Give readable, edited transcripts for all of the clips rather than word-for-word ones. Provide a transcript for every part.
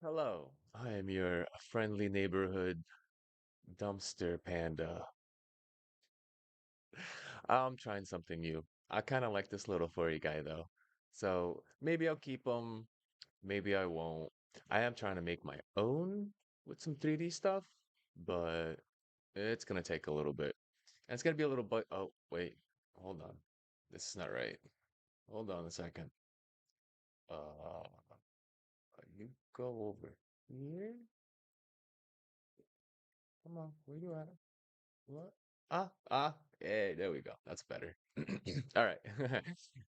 Hello, I am your friendly neighborhood dumpster panda. I'm trying something new. I kind of like this little furry guy though. So maybe I'll keep him, maybe I won't. I am trying to make my own with some 3D stuff, but it's gonna take a little bit. And it's gonna be a little bit. Oh, wait, hold on. This is not right. Hold on a second. Uh, you go over here. Come on, where you at? What? Hey, there we go. That's better. All right.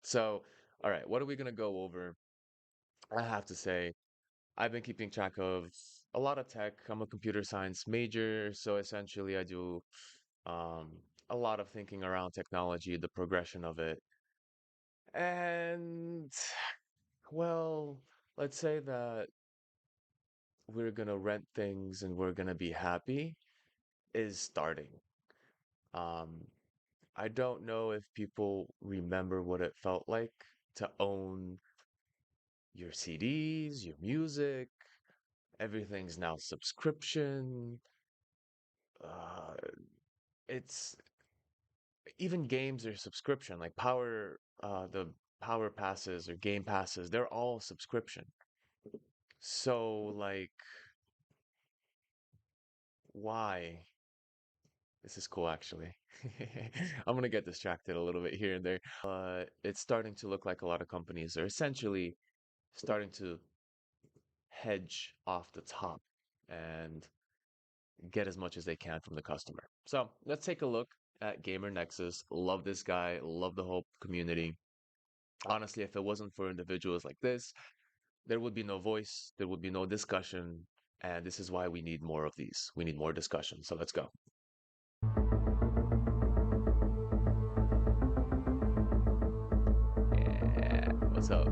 So, all right, what are we gonna go over? I have to say, I've been keeping track of a lot of tech. I'm a computer science major, so essentially I do um a lot of thinking around technology, the progression of it. And well, let's say that we're gonna rent things and we're gonna be happy is starting. Um, I don't know if people remember what it felt like to own your CDs, your music. Everything's now subscription. Uh, it's even games are subscription, like the power passes or game passes, they're all subscription. So, like, why? This is cool, actually. I'm gonna get distracted a little bit here and there. It's starting to look like a lot of companies are essentially starting to hedge off the top and get as much as they can from the customer. So let's take a look at Gamer Nexus. Love this guy, love the whole community. Honestly, if it wasn't for individuals like this, there would be no voice, there would be no discussion, and this is why we need more of these. We need more discussion. So let's go. Yeah, what's up?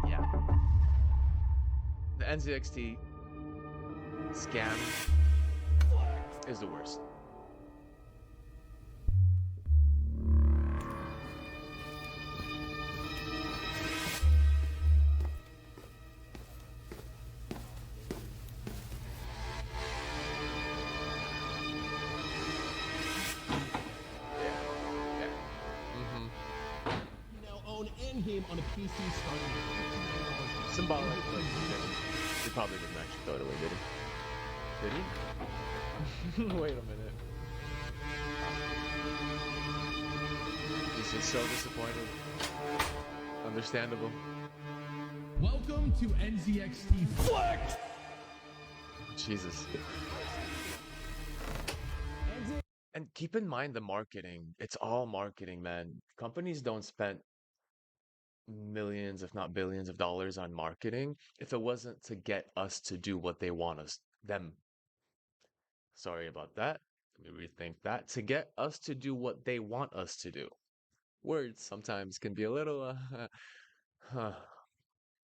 Yeah, the NZXT scam is the worst. Yeah, yeah. Mm-hmm. You now own Endgame on a PC starting at $59. Symbolic, but he probably didn't actually throw it away, did he? Did he? Wait a minute. He's just so disappointed. Understandable. Welcome to NZXT Flex! Jesus. And keep in mind the marketing. It's all marketing, man. Companies don't spend millions, if not billions of dollars on marketing if it wasn't to get us to do what they want us them. Sorry about that. Let me rethink that. To get us to do what they want us to do. Words sometimes can be a little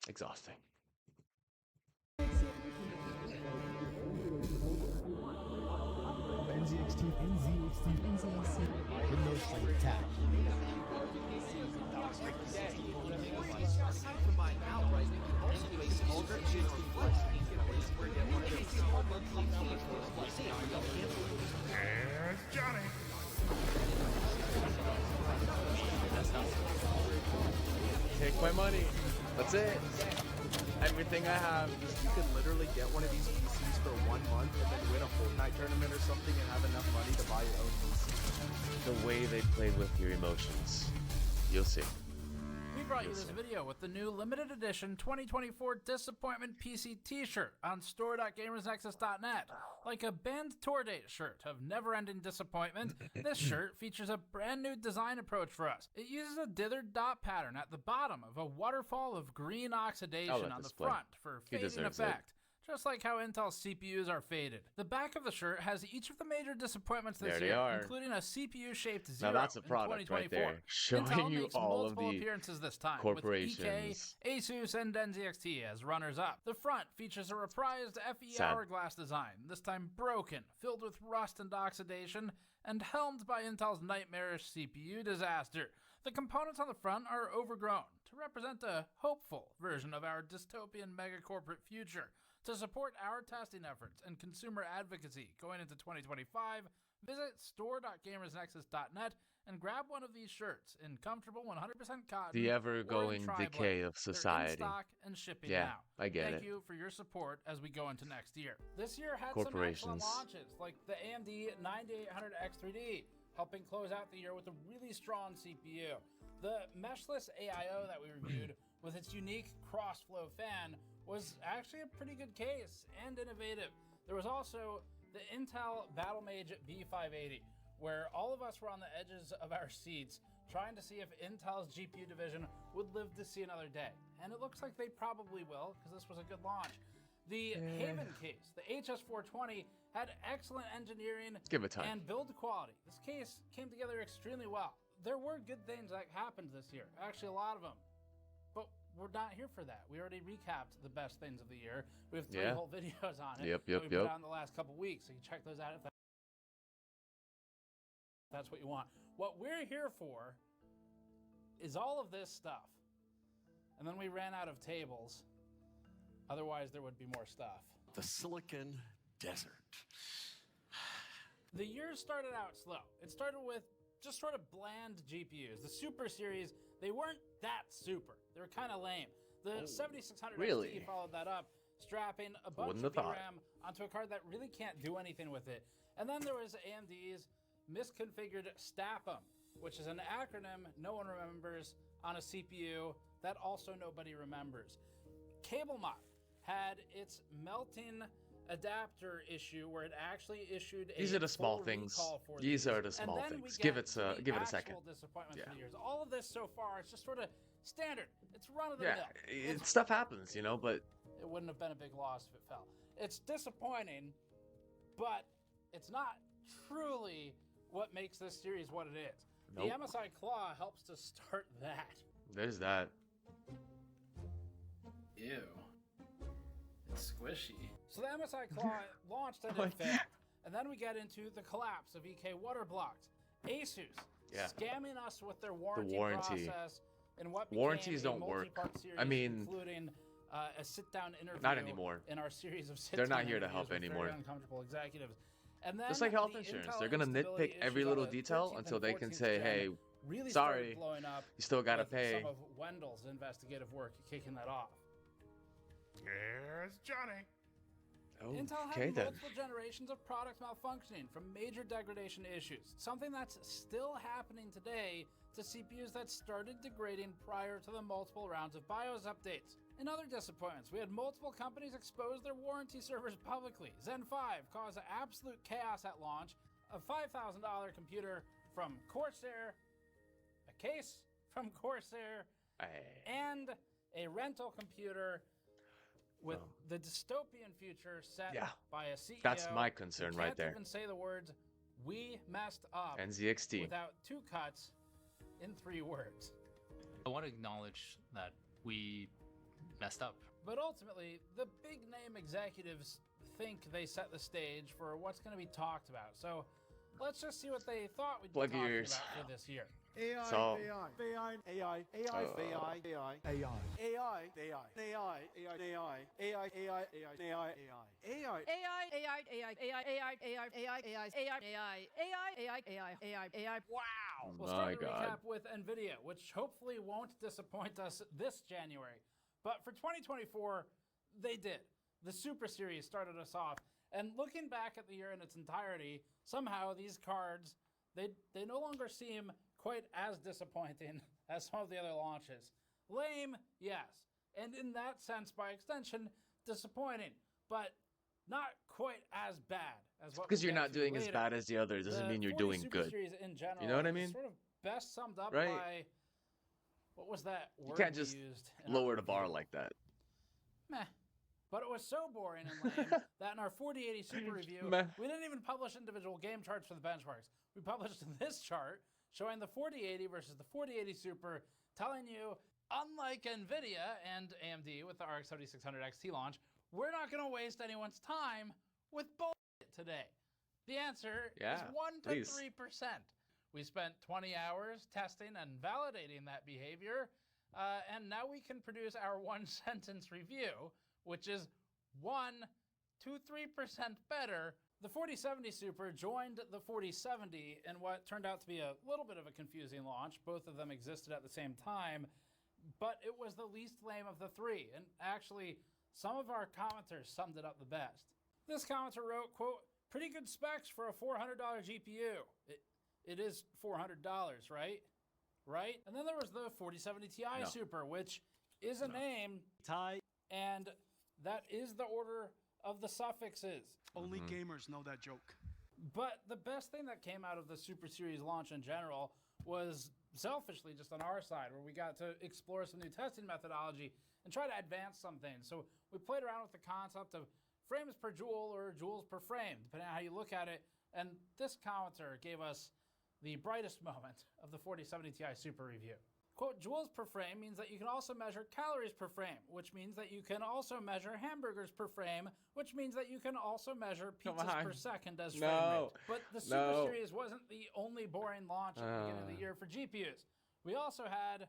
exhausting. NZXT. With no string attached. Take my money. That's it. Everything I have. You could literally get one of these PCs for 1 month and then win a Fortnite tournament or something and have enough money to buy your own PC. The way they play with your emotions. You'll see. We brought you this video with the new limited edition 2024 Disappointment PC t-shirt on store.gamersnexus.net. Like a band tour date shirt of never-ending disappointment, this shirt features a brand new design approach for us. It uses a dithered dot pattern at the bottom of a waterfall of green oxidation on the display. front for He fading deserves it. effect. just like how Intel's CPUs are faded. The back of the shirt has each of the major disappointments this There they year, are. including a CPU-shaped Now Zero that's a in product right 2024. there, showing Intel you makes all of multiple the appearances this time, corporations. with EK, Asus, and NZXT as runners-up. The front features a reprised FE Sad. hourglass design, this time broken, filled with rust and oxidation, and helmed by Intel's nightmarish CPU disaster. The components on the front are overgrown to represent a hopeful version of our dystopian megacorporate future. To support our testing efforts and consumer advocacy going into 2025, visit store.gamersnexus.net and grab one of these shirts in comfortable 100% cotton. The or in ever-going tri-blend. decay of They're in society. stock and shipping Yeah, now. I get Thank it. you for your support as we go into next year. This year had some excellent Corporations. launches, like the AMD 9800X3D, helping close out the year with a really strong CPU. The meshless AIO that we reviewed, with its unique cross-flow fan, was actually a pretty good case and innovative. There was also the Intel Battlemage V580, where all of us were on the edges of our seats trying to see if Intel's GPU division would live to see another day. And it looks like they probably will, because this was a good launch. The Haven case, the HS420, had excellent engineering Give it time. and build quality. This case came together extremely well. There were good things that happened this year, actually a lot of them. But we're not here for that. We already recapped the best things of the year. We have 3 whole videos on it. Yep, that we put out in the last couple weeks, so you check those out if that's what you want. What we're here for is all of this stuff. And then we ran out of tables. Otherwise, there would be more stuff. The Silicon Desert. The year started out slow. It started with just sort of bland GPUs. The Super Series, they weren't that super. They were kind of lame. The 7600 really? XT followed that up, strapping a bunch Wouldn't of have thought. VRAM onto a card that really can't do anything with it. And then there was AMD's misconfigured STAPM, which is an acronym no one remembers on a CPU that also nobody remembers. CableMod had its melting adapter issue where it actually issued a These are the small full things. recall for These are the and small then we things. get Give it to the give it a second. actual disappointments Yeah. for the years. All of this so far, it's just sort of standard. It's run of the Yeah, mill. stuff happens, you know, but It wouldn't have been a big loss if it fell. It's disappointing, but it's not truly what makes this series what it is. Nope. The MSI Claw helps to start that. there's that. Ew. It's squishy. So the MSI Claw launched and it failed. And then we get into the collapse of EK water blocks. Asus Yeah. scamming us with their warranty, warranty. process and what Warranties became a don't work. multi-part series, I mean, including a sit-down interview. not anymore. In our series of They're not sit-down here to interviews help with anymore. very uncomfortable executives. And then Just like health the insurance, Intel they're gonna instability nitpick every issues on little the detail 13th until and they can 14th say, gen "Hey, really sorry, started blowing up you still gotta with pay." some of Wendell's investigative work kicking that off. Here's Johnny. Oh, Intel okay had then. multiple generations of products malfunctioning from major degradation issues, something that's still happening today to CPUs that started degrading prior to the multiple rounds of BIOS updates. In other disappointments, we had multiple companies expose their warranty servers publicly. Zen 5 caused absolute chaos at launch, a $5,000 computer from Corsair, a case from Corsair, and a rental computer with the dystopian future set Yeah. by a CEO. That's my who concern right there. Can't even say the words "we messed up" NZXT. without 2 cuts in 3 words. I want to acknowledge that we messed up. But ultimately, the big name executives think they set the stage for what's going to be talked about. So let's just see what they thought we'd be Plug talking your ears. about for this year. AI, So- AI, AI, AI, AI, AI, AI, AI, AI, AI, AI, AI, AI, AI, AI, AI, AI. Wow! We'll My start the God. recap with NVIDIA, which hopefully won't disappoint us this January. But for 2024, they did. The Super Series started us off. And looking back at the year in its entirety, somehow these cards, they no longer seem quite as disappointing as some of the other launches. Lame, yes. And in that sense, by extension, disappointing. But not quite as bad as what Because we'll you're get not to doing as later. bad as the others doesn't The mean you're 40 doing Super good. Series in general, You know what I is mean? Sort of best summed up Right. by what was that word You can't we just used in lower our the bar review? like that. Meh. But it was so boring and lame that in our 4080 Super review, Meh. we didn't even publish individual game charts for the benchmarks. We published this chart showing the 4080 versus the 4080 Super, telling you, unlike NVIDIA and AMD with the RX 7600 XT launch, we're not going to waste anyone's time with bullshit today. The answer is 1 to 3%. We spent 20 hours testing and validating that behavior, and now we can produce our one-sentence review, which is 1 to 3% better. The 4070 Super joined the 4070 in what turned out to be a little bit of a confusing launch. Both of them existed at the same time, but it was the least lame of the three. And actually, some of our commenters summed it up the best. This commenter wrote, quote, "Pretty good specs for a $400 GPU. It is $400, right? Right? And then there was the 4070 Ti Super, which is a name, and that is the order of the suffixes. Only gamers know that joke. But the best thing that came out of the Super Series launch in general was selfishly just on our side, where we got to explore some new testing methodology and try to advance some things. So we played around with the concept of frames per joule or joules per frame, depending on how you look at it. And this commenter gave us the brightest moment of the 4070 Ti Super review. Quote, "Joules per frame means that you can also measure calories per frame, which means that you can also measure hamburgers per frame, which means that you can also measure pizzas per second as frame rate." But the Super Series wasn't the only boring launch at the beginning of the year for GPUs. We also had,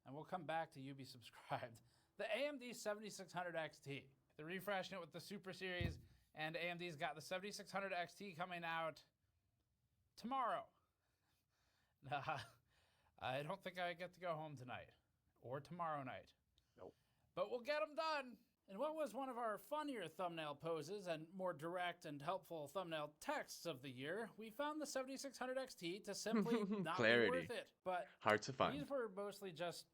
and we'll come back to Ubi subscribed, the AMD 7600 XT. They're refreshing it with the Super Series, and AMD's got the 7600 XT coming out tomorrow. I don't think I get to go home tonight or tomorrow night. Nope. But we'll get them done. In what was one of our funnier thumbnail poses and more direct and helpful thumbnail texts of the year, we found the 7600 XT to simply not be worth it. But hard to find. These were mostly just,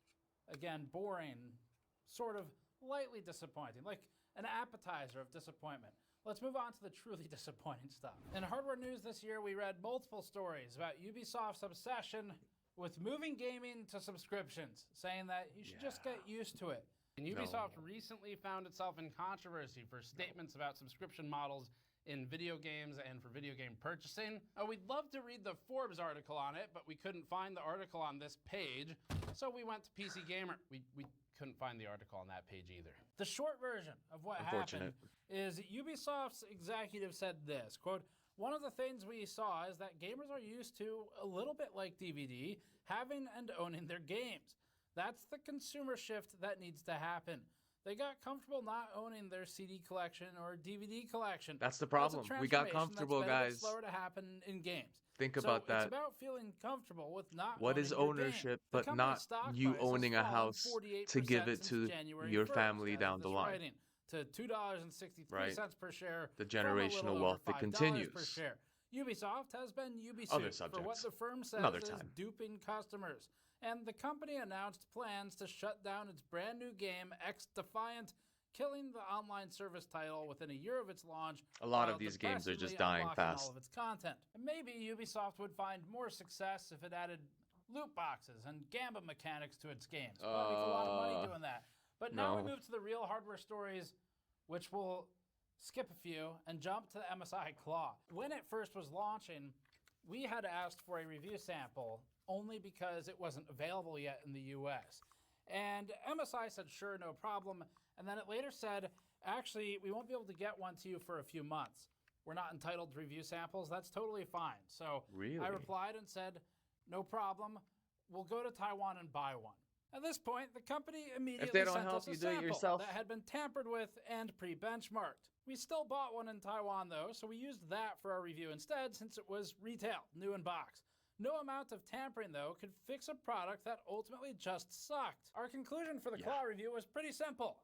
again, boring, sort of lightly disappointing, like an appetizer of disappointment. Let's move on to the truly disappointing stuff. In hardware news this year, we read multiple stories about Ubisoft's obsession with moving gaming to subscriptions, saying that you should just get used to it. And Ubisoft recently found itself in controversy for statements about subscription models in video games and for video game purchasing. We'd love to read the Forbes article on it, but we couldn't find the article on this page, so we went to PC Gamer. We couldn't find the article on that page either. The short version of what happened is Ubisoft's executive said this, quote, "One of the things we saw is that gamers are used to, a little bit like DVD, having and owning their games. That's the consumer shift that needs to happen. They got comfortable not owning their CD collection or DVD collection. That's the problem. We got comfortable, guys. It's slower to happen in games. Think about that. It's about feeling comfortable with not What is ownership, but not you owning a house to give it to your family down the line? To $2.63 per share. The generational wealth that continues. Per share. Ubisoft has been Ubisuit for what the firm says is duping customers. And the company announced plans to shut down its brand new game, X Defiant, killing the online service title within a year of its launch. A lot of these games are just dying fast. All of its content. And maybe Ubisoft would find more success if it added loot boxes and gambit mechanics to its games. Probably make a lot of money doing that. But now we move to the real hardware stories, which will skip a few and jump to the MSI Claw. When it first was launching, we had asked for a review sample only because it wasn't available yet in the US. And MSI said, sure, no problem. And then it later said, actually, we won't be able to get one to you for a few months. We're not entitled to review samples. That's totally fine. So I replied and said, no problem. We'll go to Taiwan and buy one. At this point, the company immediately sent us a sample that had been tampered with and pre-benchmarked. We still bought one in Taiwan, though, so we used that for our review instead since it was retail, new in box. No amount of tampering, though, could fix a product that ultimately just sucked. Our conclusion for the Claw review was pretty simple.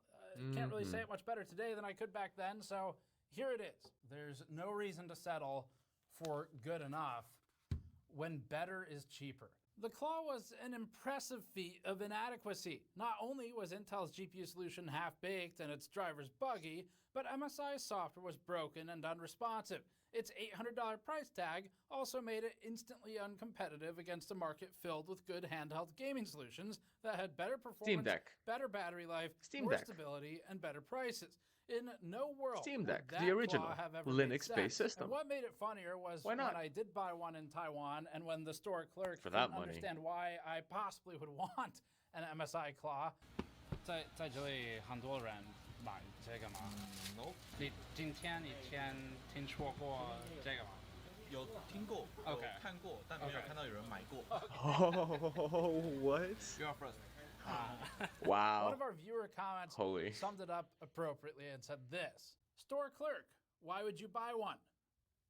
Can't really say it much better today than I could back then, so here it is. There's no reason to settle for good enough when better is cheaper. The Claw was an impressive feat of inadequacy. Not only was Intel's GPU solution half-baked and its drivers buggy, but MSI's software was broken and unresponsive. Its $800 price tag also made it instantly uncompetitive against a market filled with good handheld gaming solutions that had better performance, Deck. better battery life, Steam more Deck. stability, and better prices. In no world Steam would Deck, that the original claw have ever made Linux-based sense. system. And what made it funnier was Why not? when I did buy one in Taiwan, and when the store clerk For that didn't money. understand why I possibly would want an MSI claw. 在这里很多人买这个吗？你今天听说过这个吗？有听过，有 OK 看过，但没有 OK 看到有人买过。Oh, what? You are first. One Wow. of our viewer comments Holy. summed it up appropriately and said this: Store clerk, why would you buy one?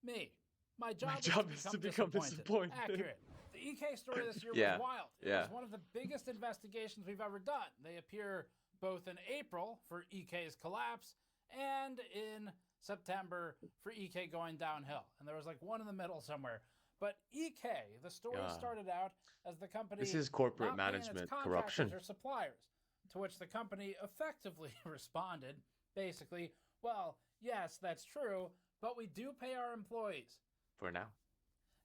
Me. My job is to become disappointed. Accurate. The EK story this year Yeah, was wild. It yeah. was one of the biggest investigations we've ever done. They appear both in April for EK's collapse and in September for EK going downhill. And there was like one in the middle somewhere. But EK, the story Yeah. started out as the company This is corporate not paying its management contractors corruption. or suppliers, to which the company effectively responded, basically, well, yes, that's true, but we do pay our employees. For now.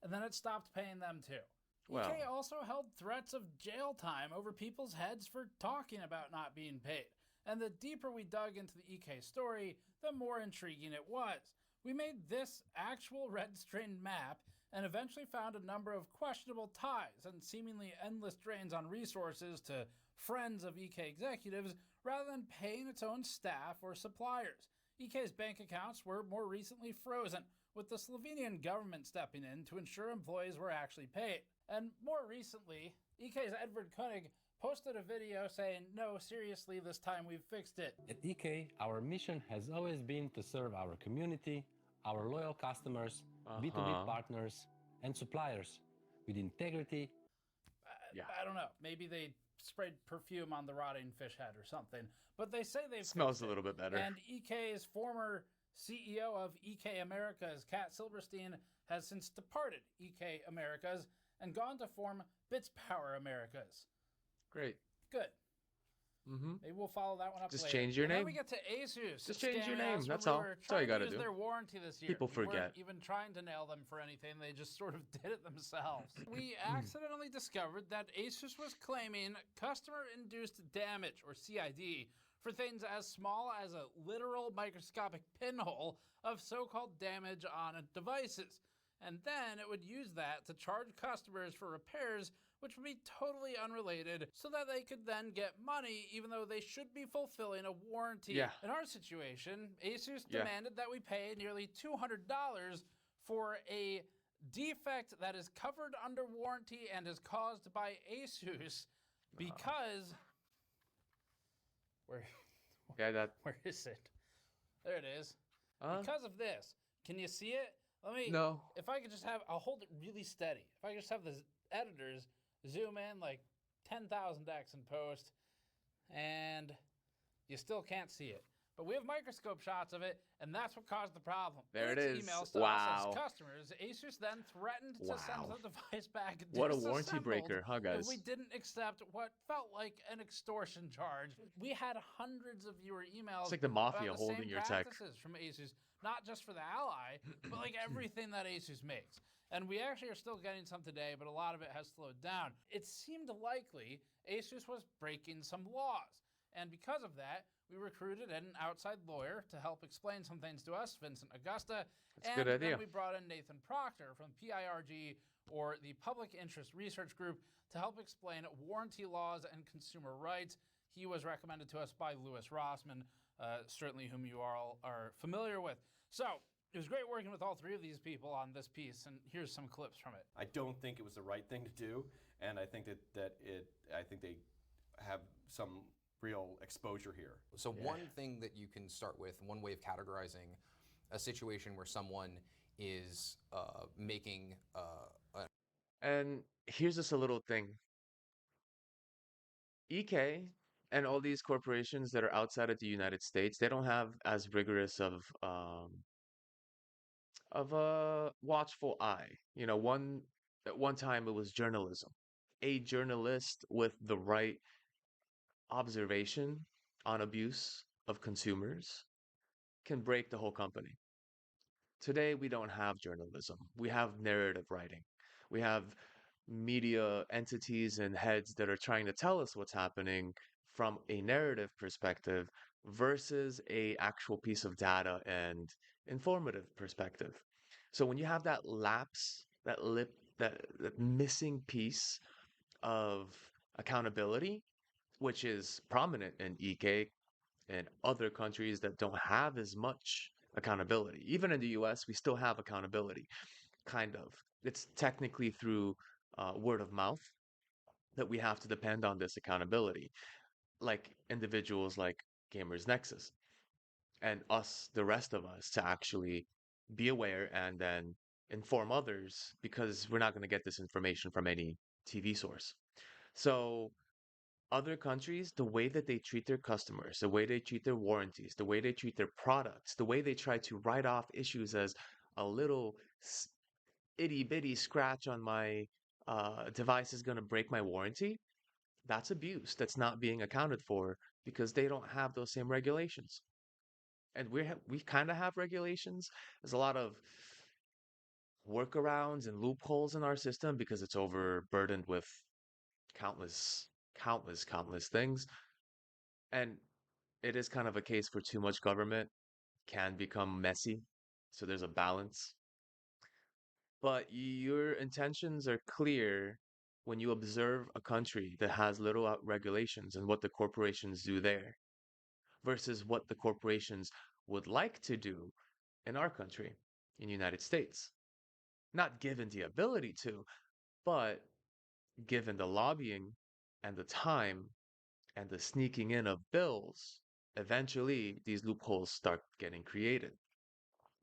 And then it stopped paying them too. Well. EK also held threats of jail time over people's heads for talking about not being paid. And the deeper we dug into the EK story, the more intriguing it was. We made this actual red-string map and eventually found a number of questionable ties and seemingly endless drains on resources to friends of EK executives rather than paying its own staff or suppliers. EK's bank accounts were more recently frozen, with the Slovenian government stepping in to ensure employees were actually paid. And more recently, EK's Edward Koenig posted a video saying, no, seriously, this time we've fixed it. At EK, our mission has always been to serve our community, our loyal customers, B2B partners, and suppliers with integrity. I don't know. Maybe they sprayed perfume on the rotting fish head or something. But they say they've Smells fixed a little bit better. And EK's former CEO of EK Americas, Kat Silberstein, has since departed EK Americas and gone to form Bits Power Americas. Great. Good. Mm-hmm. Maybe we'll follow that one up Just later. change your And then name. we get to Asus. Just change your scamming name, us when that's we all. were That's all you trying to gotta use do. their warranty this year. People We weren't forget. even trying to nail them for anything. They just sort of did it themselves. We accidentally discovered that Asus was claiming customer-induced damage, or CID, for things as small as a literal microscopic pinhole of so-called damage on devices. And then it would use that to charge customers for repairs which would be totally unrelated, so that they could then get money even though they should be fulfilling a warranty. Yeah. In our situation, Asus Yeah. demanded that we pay nearly $200 for a defect that is covered under warranty and is caused by Asus because... Where is it? There it is. Because of this. Can you see it? Let me... No. If I could just have... I'll hold it really steady. If I could just have the editors zoom in like 10,000x in post, and you still can't see it. But we have microscope shots of it, and that's what caused the problem. There it In its is. emails to us as customers, Asus then threatened to send the device back What a warranty disassembled breaker, huh, guys? if we didn't accept what felt like an extortion charge. We had hundreds of viewer emails. It's like the mafia about the holding same your tech. practices from Asus, not just for the Ally, but like everything that Asus makes. And we actually are still getting some today, but a lot of it has slowed down. It seemed likely Asus was breaking some laws. And because of that, we recruited an outside lawyer to help explain some things to us, Vincent Augusta. That's a good idea. Then we brought in Nathan Proctor from PIRG, or the Public Interest Research Group, to help explain warranty laws and consumer rights. He was recommended to us by Louis Rossman, certainly whom you all are familiar with. So it was great working with all three of these people on this piece, and here's some clips from it. I don't think it was the right thing to do, and I think I think they have some real exposure here. So one thing that you can start with, one way of categorizing a situation where someone is making And here's just a little thing. EK and all these corporations that are outside of the United States, they don't have as rigorous of a watchful eye. You know, at one time it was journalism. A journalist with the right observation on abuse of consumers can break the whole company. Today, we don't have journalism. We have narrative writing. We have media entities and heads that are trying to tell us what's happening from a narrative perspective versus a actual piece of data and informative perspective. So when you have that lapse, that missing piece of accountability, which is prominent in EK and other countries that don't have as much accountability. Even in the US, we still have accountability, kind of. It's technically through word of mouth that we have to depend on this accountability, like individuals like Gamers Nexus and us, the rest of us, to actually be aware and then inform others because we're not going to get this information from any TV source. So other countries, the way that they treat their customers, the way they treat their warranties, the way they treat their products, the way they try to write off issues as a little itty bitty scratch on my device is going to break my warranty, that's abuse that's not being accounted for because they don't have those same regulations. And we kind of have regulations. There's a lot of workarounds and loopholes in our system because it's overburdened with countless things. And it is kind of a case for too much government can become messy. So there's a balance. But your intentions are clear when you observe a country that has little regulations and what the corporations do there versus what the corporations would like to do in our country, in the United States. Not given the ability to, but given the lobbying and the time and the sneaking in of bills, eventually these loopholes start getting created.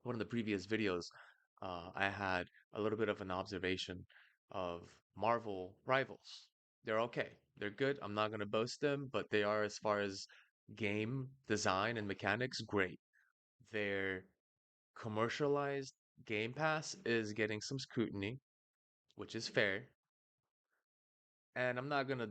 One of the previous videos, I had a little bit of an observation of Marvel rivals. They're okay. They're good. I'm not going to boast them, but they are, as far as game design and mechanics, great. Their commercialized Game Pass is getting some scrutiny, which is fair. And I'm not going to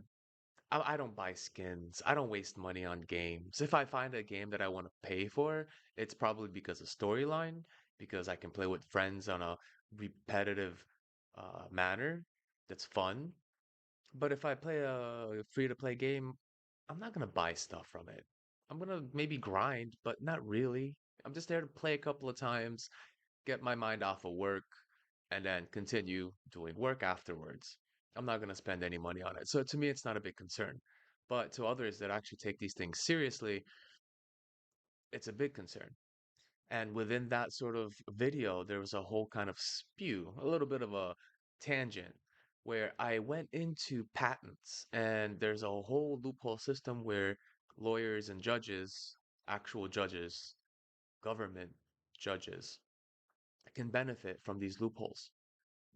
I don't buy skins. I don't waste money on games. If I find a game that I want to pay for, it's probably because of storyline, because I can play with friends on a repetitive manner that's fun. But if I play a free-to-play game, I'm not gonna buy stuff from it. I'm gonna maybe grind, but not really. I'm just there to play a couple of times, get my mind off of work, and then continue doing work afterwards. I'm not going to spend any money on it. So to me, it's not a big concern. But to others that actually take these things seriously, it's a big concern. And within that sort of video, there was a whole kind of spew, a little bit of a tangent, where I went into patents, and there's a whole loophole system where lawyers and judges, actual judges, government judges, can benefit from these loopholes.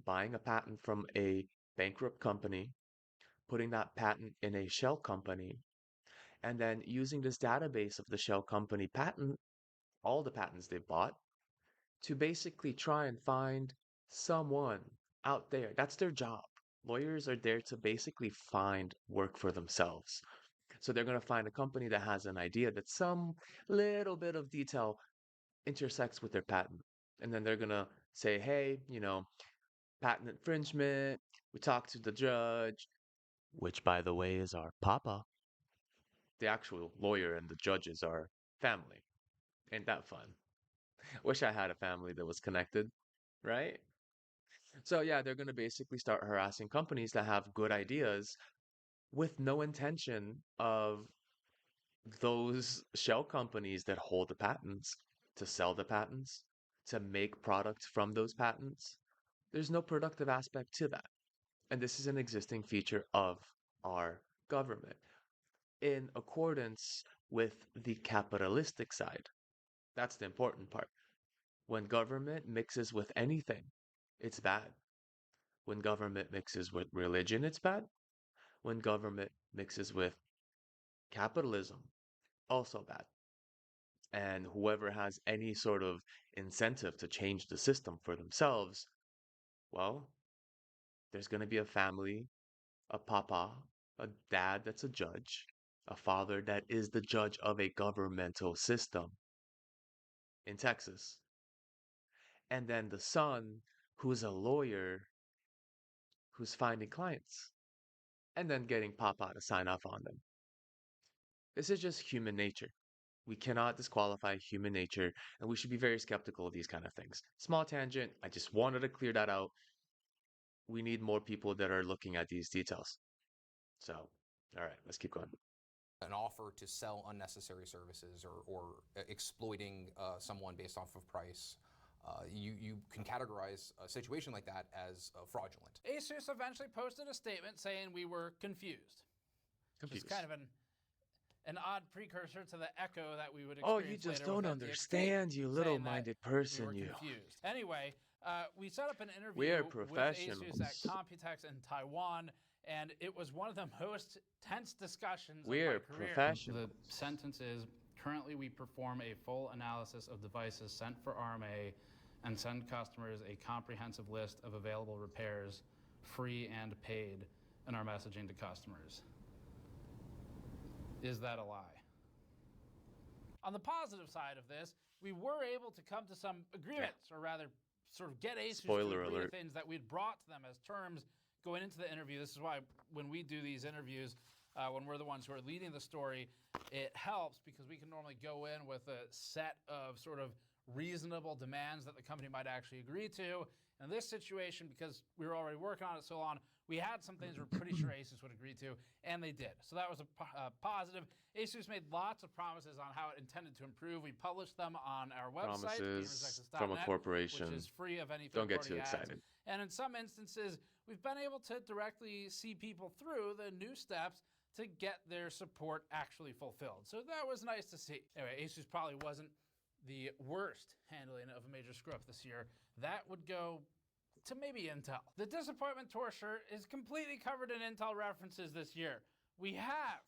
Buying a patent from a bankrupt company, putting that patent in a shell company, and then using this database of the shell company patent, all the patents they've bought, to basically try and find someone out there. That's their job. Lawyers are there to basically find work for themselves. So they're going to find a company that has an idea that some little bit of detail intersects with their patent. And then they're going to say, hey, patent infringement. We talked to the judge, which, by the way, is our papa. The actual lawyer and the judges are family. Ain't that fun? Wish I had a family that was connected, right? So, yeah, they're going to basically start harassing companies that have good ideas with no intention of those shell companies that hold the patents to sell the patents, to make products from those patents. There's no productive aspect to that. And this is an existing feature of our government in accordance with the capitalistic side. That's the important part. When government mixes with anything, it's bad. When government mixes with religion, it's bad. When government mixes with capitalism, also bad. And whoever has any sort of incentive to change the system for themselves, well, there's going to be a family, a papa, a dad that's a judge, a father that is the judge of a governmental system in Texas. and then the son, who's a lawyer, who's finding clients, and then getting Papa to sign off on them. This is just human nature. We cannot disqualify human nature, and we should be very skeptical of these kind of things. Small tangent, I just wanted to clear that out. We need more people that are looking at these details. So, all right, let's keep going. An offer to sell unnecessary services or exploiting someone based off of price. You can categorize a situation like that as fraudulent. Asus eventually posted a statement saying we were confused. It's kind of an odd precursor to the echo that we would experience. Oh, you just later don't with understand, you little-minded person, we were you. confused. Anyway, we set up an interview We are with professionals. Asus at Computex in Taiwan, and it was one of the most tense discussions We of my are career. professionals. The sentence is, currently we perform a full analysis of devices sent for RMA and send customers a comprehensive list of available repairs, free and paid, in our messaging to customers. Is that a lie? On the positive side of this, we were able to come to some agreements, or rather sort of get Asus Spoiler to agree alert. to things that we'd brought to them as terms going into the interview. This is why when we do these interviews, when we're the ones who are leading the story, it helps because we can normally go in with a set of sort of reasonable demands that the company might actually agree to. In this situation, because we were already working on it so long, we had some things we're pretty sure Asus would agree to, and they did. So that was a positive. Asus made lots of promises on how it intended to improve. We published them on our website, Promises from a gamersnexus.net, corporation. which is free of any Don't get third-party too ads. excited. And in some instances, we've been able to directly see people through the new steps to get their support actually fulfilled. So that was nice to see. Anyway, Asus probably wasn't the worst handling of a major screw-up this year. That would go to maybe Intel. The Disappointment Tour shirt is completely covered in Intel references this year. We have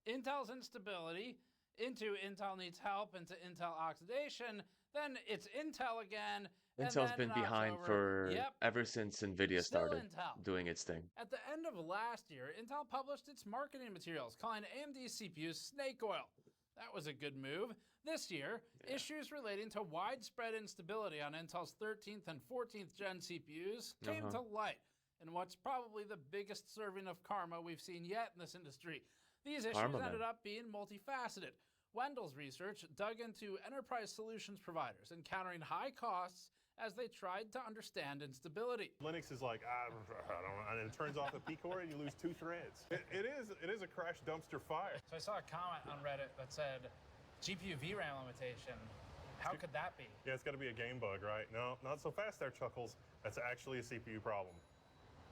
Intel's instability, into Intel needs help, into Intel oxidation, then it's Intel again. Intel's been behind for ever since NVIDIA Still started Intel. doing its thing. At the end of last year, Intel published its marketing materials calling AMD CPUs snake oil. That was a good move. This year, issues relating to widespread instability on Intel's 13th and 14th gen CPUs came to light in what's probably the biggest serving of karma we've seen yet in this industry. These issues ended up being multifaceted. Wendell's research dug into enterprise solutions providers encountering high costs as they tried to understand instability. Linux is like, I don't know, and it turns off the P core and you lose 2 threads. It is a crash dumpster fire. So I saw a comment on Reddit that said, GPU VRAM limitation. How could that be? Yeah, it's got to be a game bug, right? No, not so fast there, Chuckles. That's actually a CPU problem.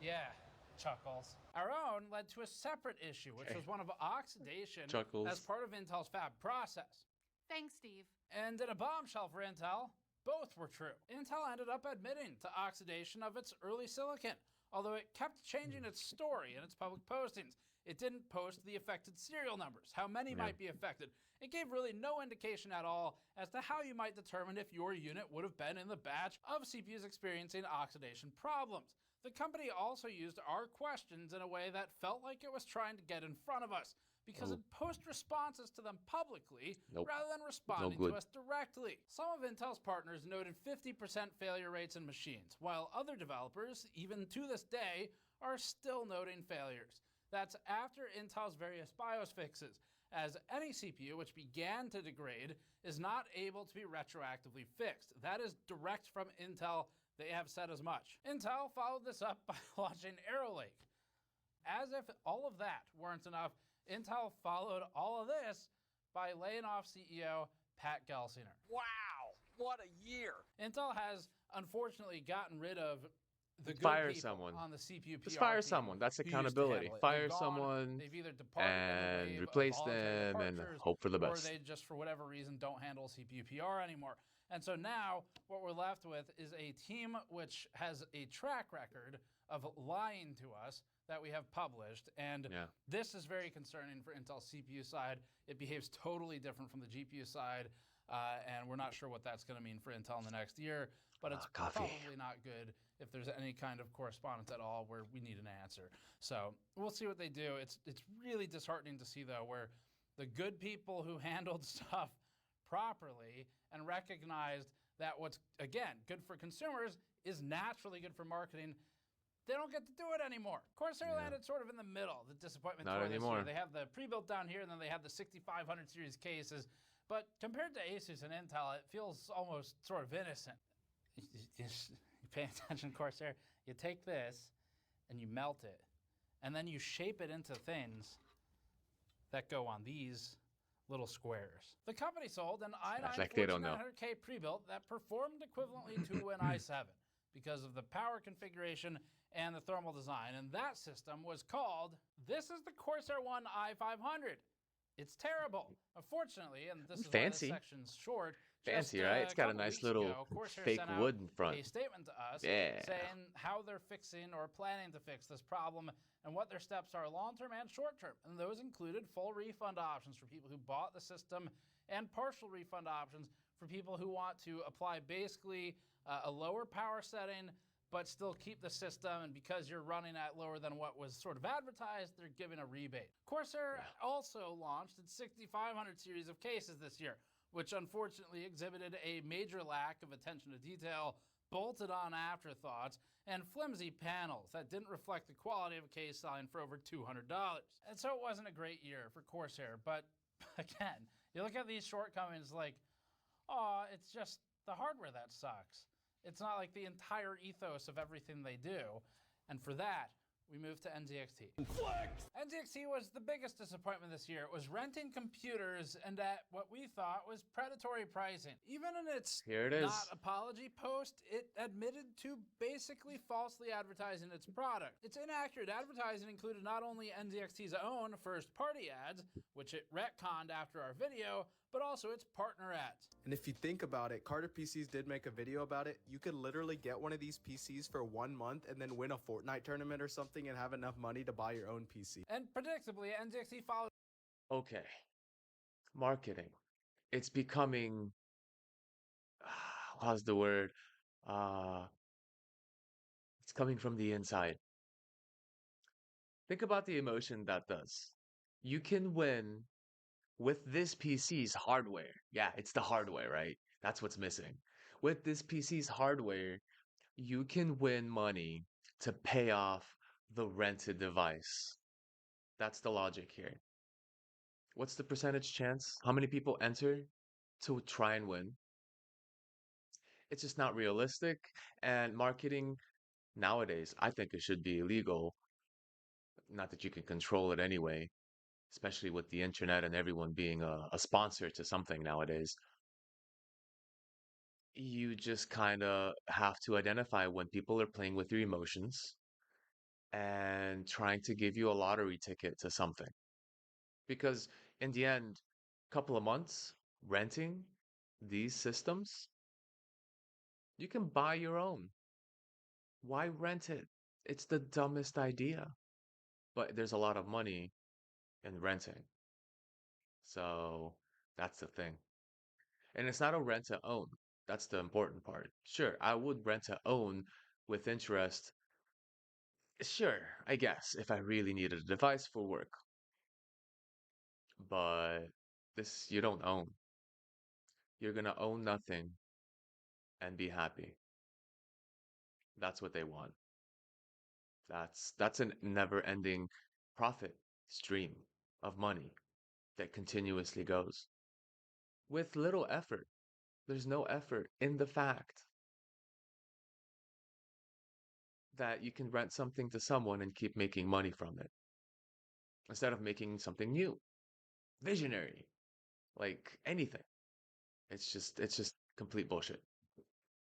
Yeah, Chuckles. Our own led to a separate issue, which was one of oxidation Chuckles. as part of Intel's fab process. Thanks, Steve. And in a bombshell for Intel, both were true. Intel ended up admitting to oxidation of its early silicon, although it kept changing its story in its public postings. It didn't post the affected serial numbers, how many might be affected. It gave really no indication at all as to how you might determine if your unit would have been in the batch of CPUs experiencing oxidation problems. The company also used our questions in a way that felt like it was trying to get in front of us, because it posted responses to them publicly rather than responding to us directly. Some of Intel's partners noted 50% failure rates in machines, while other developers, even to this day, are still noting failures. That's after Intel's various BIOS fixes, as any CPU which began to degrade is not able to be retroactively fixed. That is direct from Intel. They have said as much. Intel followed this up by launching Arrow Lake. As if all of that weren't enough, Intel followed all of this by laying off CEO Pat Gelsinger. Wow, what a year. Intel has unfortunately gotten rid of the good Fire people someone. on the CPU PR Just fire team someone. That's who used to accountability. handle it. Fire They've gone, someone they've either departed in a and wave of replace voluntary them and departures, hope for the or best. they just, for whatever reason, don't handle CPU PR anymore. And so now what we're left with is a team which has a track record of lying to us that we have published. And this is very concerning for Intel's CPU side. It behaves totally different from the GPU side. And we're not sure what that's going to mean for Intel in the next year. But it's probably not good if there's any kind of correspondence at all where we need an answer. So we'll see what they do. It's really disheartening to see, though, where the good people who handled stuff properly and recognized that what's, again, good for consumers is naturally good for marketing. They don't get to do it anymore. Corsair landed sort of in the middle, the disappointment Not tour this anymore. year. They have the pre-built down here, and then they have the 6500 series cases. But compared to Asus and Intel, it feels almost sort of innocent. You pay attention, Corsair. You take this, and you melt it, and then you shape it into things that go on these little squares. The company sold an i9 like they don't know. 4900K pre-built that performed equivalently to an i7 because of the power configuration and the thermal design, and that system was called, this is the Corsair One i500. It's terrible. Unfortunately, and this is Fancy. why this section's short. Fancy, just, right? It's got a couple nice weeks little ago, Corsair fake sent out wood in front. a statement to us Yeah. saying how they're fixing or planning to fix this problem and what their steps are long-term and short-term. And those included full refund options for people who bought the system and partial refund options for people who want to apply basically a lower power setting but still keep the system, and because you're running at lower than what was sort of advertised, they're giving a rebate. Corsair also launched its 6500 series of cases this year, which unfortunately exhibited a major lack of attention to detail, bolted on afterthoughts, and flimsy panels that didn't reflect the quality of a case selling for over $200. And so it wasn't a great year for Corsair, but again, you look at these shortcomings like, oh, it's just the hardware that sucks. It's not like the entire ethos of everything they do. And for that, we move to NZXT. NZXT was the biggest disappointment this year. It was renting computers and at what we thought was predatory pricing. Even in its Here it is. not apology post, it admitted to basically falsely advertising its product. Its inaccurate advertising included not only NZXT's own first-party ads, which it retconned after our video, but also its partner ads. And if you think about it, Carter PCs did make a video about it. You could literally get one of these PCs for 1 month and then win a Fortnite tournament or something and have enough money to buy your own PC. And predictably, NZXT followed. Okay. Marketing. It's becoming, how's the word? It's coming from the inside. Think about the emotion that does. You can win with this PC's hardware. Yeah, it's the hardware, right? That's what's missing. With this PC's hardware, you can win money to pay off the rented device. That's the logic here. What's the percentage chance? How many people enter to try and win? It's just not realistic. And marketing nowadays, I think it should be illegal. Not that you can control it anyway, especially with the internet and everyone being a sponsor to something nowadays. You just kind of have to identify when people are playing with your emotions and trying to give you a lottery ticket to something. Because in the end, couple of months renting these systems, you can buy your own. Why rent it? It's the dumbest idea. But there's a lot of money in renting. So that's the thing. And it's not a rent to own. That's the important part. Sure, I would rent to own with interest. Sure, I guess, if I really needed a device for work. But this, you don't own. You're gonna own nothing and be happy. That's what they want. That's a never-ending profit stream of money that continuously goes with little effort. There's no effort in the fact that you can rent something to someone and keep making money from it instead of making something new, visionary, like anything. It's just complete bullshit.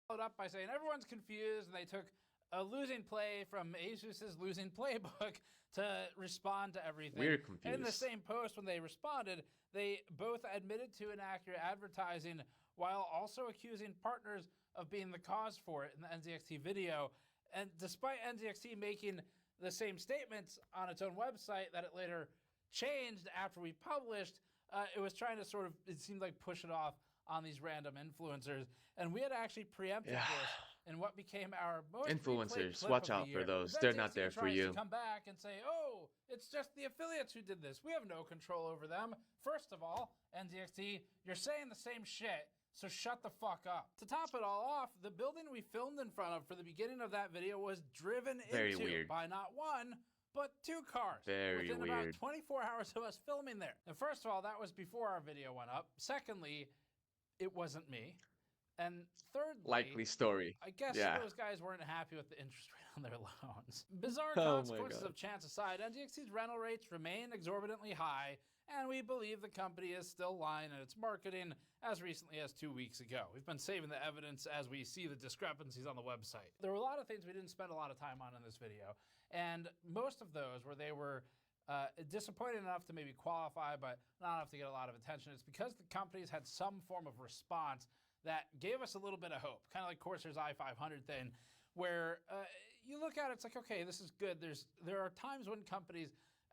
Followed up by saying everyone's confused, and they took a losing play from Asus's losing playbook to respond to everything. We're And in the confused. same post, when they responded, they both admitted to inaccurate advertising while also accusing partners of being the cause for it in the NZXT video. And despite NZXT making the same statements on its own website that it later changed after we published, it was trying to sort of, it seemed like, push it off on these random influencers. And we had actually preempted this in what became our most Influencers, replayed clip watch of out the for year. those. Because They're NZXT not there for tries you. to come back and say, oh, it's just the affiliates who did this. We have no control over them. First of all, NZXT, you're saying the same shit So shut the fuck up. To top it all off, the building we filmed in front of for the beginning of that video was driven Very into weird. by not one, but 2 cars. Very within weird. about 24 hours of us filming there. And first of all, that was before our video went up. Secondly, it wasn't me. And thirdly, Likely story. I guess Yeah. those guys weren't happy with the interest rate on their loans. Bizarre Oh my consequences God. of chance aside, NGXT's rental rates remain exorbitantly high, and we believe the company is still lying in its marketing as recently as 2 weeks ago. We've been saving the evidence as we see the discrepancies on the website. There were a lot of things we didn't spend a lot of time on in this video, and most of those where they were disappointing enough to maybe qualify, but not enough to get a lot of attention. It's because the companies had some form of response that gave us a little bit of hope, kind of like Corsair's i500 thing, where you look at it, it's like, okay, this is good. There are times when companies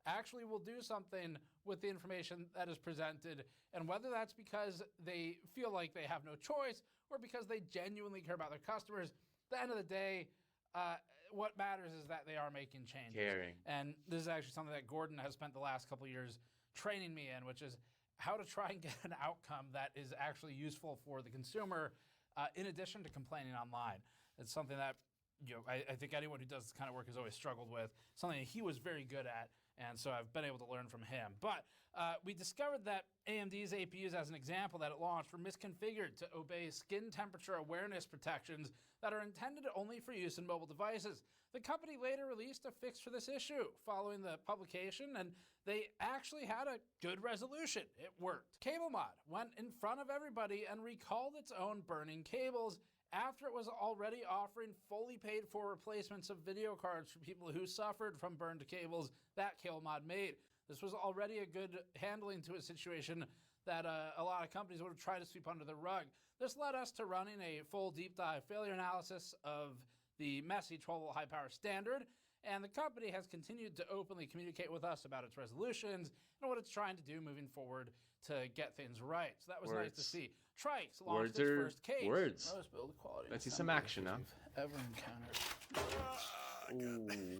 actually will do something with the information that is presented, and whether that's because they feel like they have no choice or because they genuinely care about their customers, at the end of the day, what matters is that they are making changes. Caring. And this is actually something that Gordon has spent the last couple of years training me in, which is how to try and get an outcome that is actually useful for the consumer, in addition to complaining online. It's something that I think anyone who does this kind of work has always struggled with, something that he was very good at, and so I've been able to learn from him. But we discovered that AMD's APUs, as an example, that it launched were misconfigured to obey skin temperature awareness protections that are intended only for use in mobile devices. The company later released a fix for this issue following the publication, and they actually had a good resolution. It worked. CableMod went in front of everybody and recalled its own burning cables after it was already offering fully paid for replacements of video cards for people who suffered from burned cables that CableMod made. This was already a good handling to a situation that a lot of companies would have tried to sweep under the rug. This led us to running a full deep dive failure analysis of the messy 12-volt high power standard, and the company has continued to openly communicate with us about its resolutions and what it's trying to do moving forward to get things right. So that was nice to see. Trikes launched its first case. Words. Lowest build quality Let's see some action now. Ever encountered.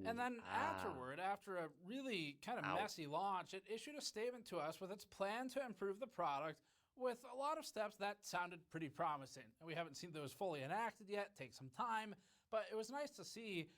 And then afterward, after a really kind of messy launch, it issued a statement to us with its plan to improve the product with a lot of steps that sounded pretty promising. We haven't seen those fully enacted yet, take some time, but it was nice to see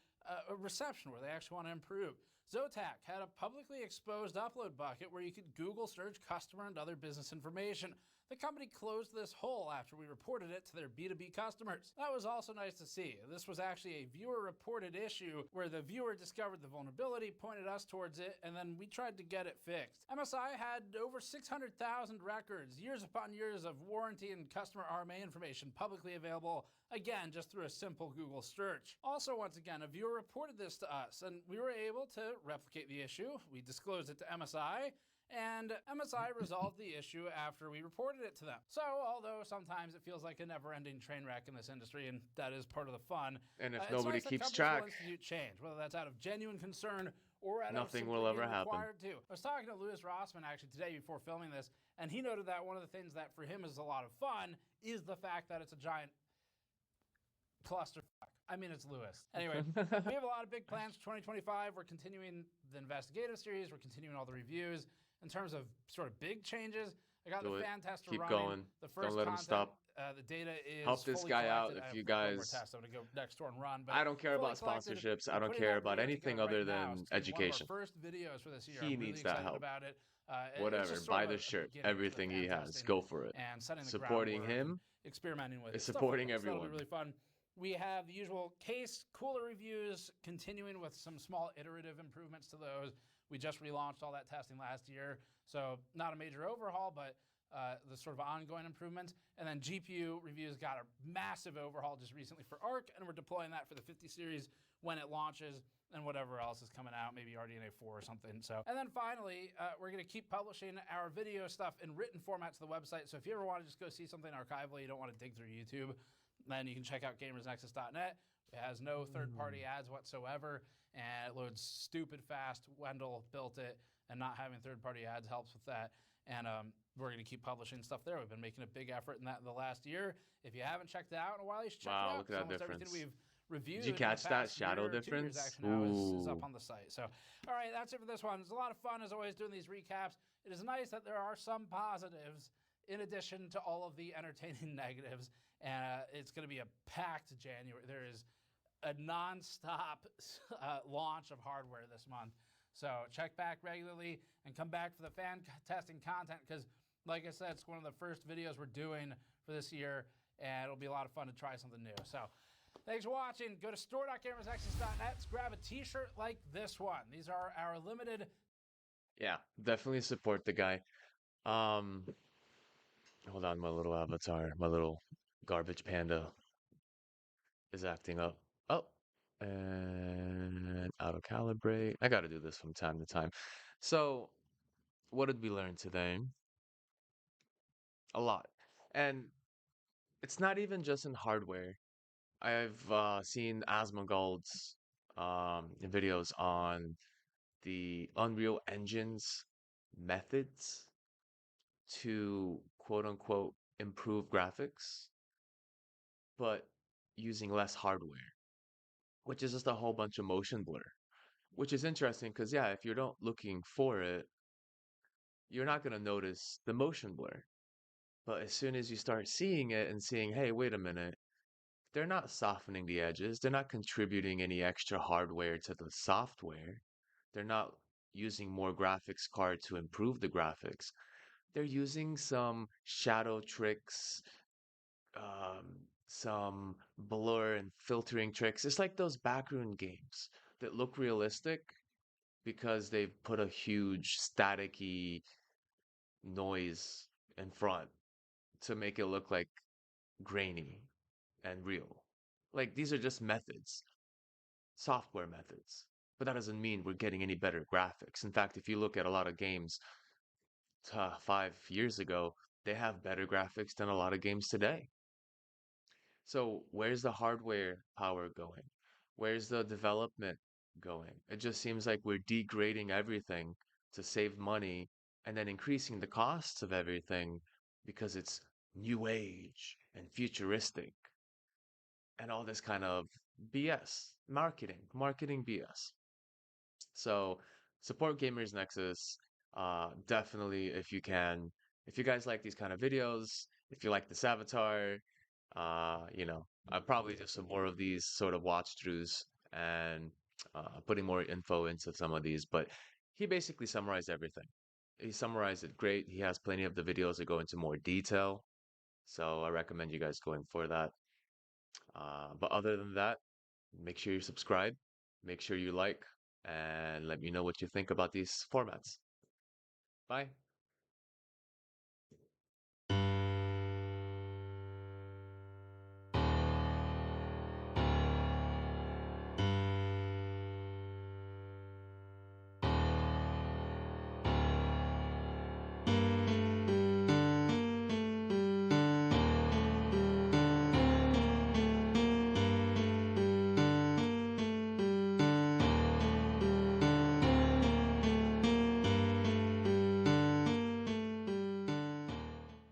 a reception where they actually want to improve. Zotac had a publicly exposed upload bucket where you could Google search customer and other business information. The company closed this hole after we reported it to their B2B customers. That was also nice to see. This was actually a viewer-reported issue where the viewer discovered the vulnerability, pointed us towards it, and then we tried to get it fixed. MSI had over 600,000 records, years upon years of warranty and customer RMA information publicly available, again, just through a simple Google search. Also, once again, a viewer reported this to us, and we were able to replicate the issue. We disclosed it to MSI, and MSI resolved the issue after we reported it to them. So, although sometimes it feels like a never-ending train wreck in this industry, and that is part of the fun, And if it's nobody nice that keeps companies track, will institute change, whether that's out of genuine concern or out nothing of will simply ever being happen. required to. I was talking to Louis Rossman actually today before filming this, and he noted that one of the things that for him is a lot of fun is the fact that it's a giant clusterfuck. I mean, it's Lewis. Anyway, we have a lot of big plans for 2025. We're continuing the investigative series. We're continuing all the reviews. In terms of sort of big changes, I got Do the it. fan tester Keep running. going. The first Don't let him content, stop. The data is Help this fully guy out collected. if I you have one more guys- test. I'm gonna go next door and run. But I don't care fully about collected. sponsorships. I We're don't putting care that about video anything together other right now. than It's gonna be education. One of our first videos for this year. He I'm really needs that excited help. about it. It's Whatever. just Buy sort of the a shirt. beginning to the Everything he fan has. testing Go for it. and setting the Supporting groundwork him and experimenting with is it. Stuff supporting like that. So that'll everyone. be really fun. We have the usual case cooler reviews, continuing with some small iterative improvements to those. We just relaunched all that testing last year, so not a major overhaul, but the sort of ongoing improvements. And then GPU reviews got a massive overhaul just recently for ARC, and we're deploying that for the 50 series when it launches, and whatever else is coming out, maybe RDNA 4 or something. So, and then finally, we're going to keep publishing our video stuff in written format to the website. So if you ever want to just go see something archivally, you don't want to dig through YouTube, then you can check out gamersnexus.net. It has no third-party ads whatsoever, and it loads stupid fast. Wendell built it, and not having third-party ads helps with that. And we're going to keep publishing stuff there. We've been making a big effort in that in the last year. If you haven't checked it out in a while, you should check it out. Look at that Almost difference. everything we've reviewed. Did you in the catch that past shadow year or 2 years difference? actually now is up Ooh. on the site. So, all right, that's it for this one. It's a lot of fun, as always, doing these recaps. It is nice that there are some positives in addition to all of the entertaining negatives, it's going to be a packed January. There is a non-stop launch of hardware this month. So check back regularly and come back for the fan testing content because, like I said, it's one of the first videos we're doing for this year, and it'll be a lot of fun to try something new. So thanks for watching. Go to store.gamersnexus.net. Grab a t-shirt like this one. These are our limited... Yeah, definitely support the guy. Hold on, my little avatar, my little garbage panda is acting up. Oh, and auto calibrate. I got to do this from time to time. So, what did we learn today? A lot. And it's not even just in hardware. I've seen Asmongold's videos on the Unreal Engine's methods to quote unquote improve graphics, but using less hardware, which is just a whole bunch of motion blur, which is interesting because, yeah, if you're not looking for it, you're not going to notice the motion blur. But as soon as you start seeing it and seeing, hey, wait a minute, they're not softening the edges, they're not contributing any extra hardware to the software, they're not using more graphics card to improve the graphics. They're using some shadow tricks, some blur and filtering tricks. It's like those background games that look realistic because they've put a huge staticky noise in front to make it look like grainy and real. Like these are just methods, software methods. But that doesn't mean we're getting any better graphics. In fact, if you look at a lot of games 5 years ago, they have better graphics than a lot of games today. So where's the hardware power going? Where's the development going? It just seems like we're degrading everything to save money and then increasing the costs of everything because it's new age and futuristic and all this kind of BS, marketing BS. So support Gamers Nexus. Definitely if you can. If you guys like these kind of videos, if you like this avatar, I'll probably do some more of these sort of watch throughs and putting more info into some of these. But he basically summarized everything. He summarized it great. He has plenty of the videos that go into more detail. So I recommend you guys going for that. But other than that, make sure you subscribe, make sure you like, and let me know what you think about these formats. Bye.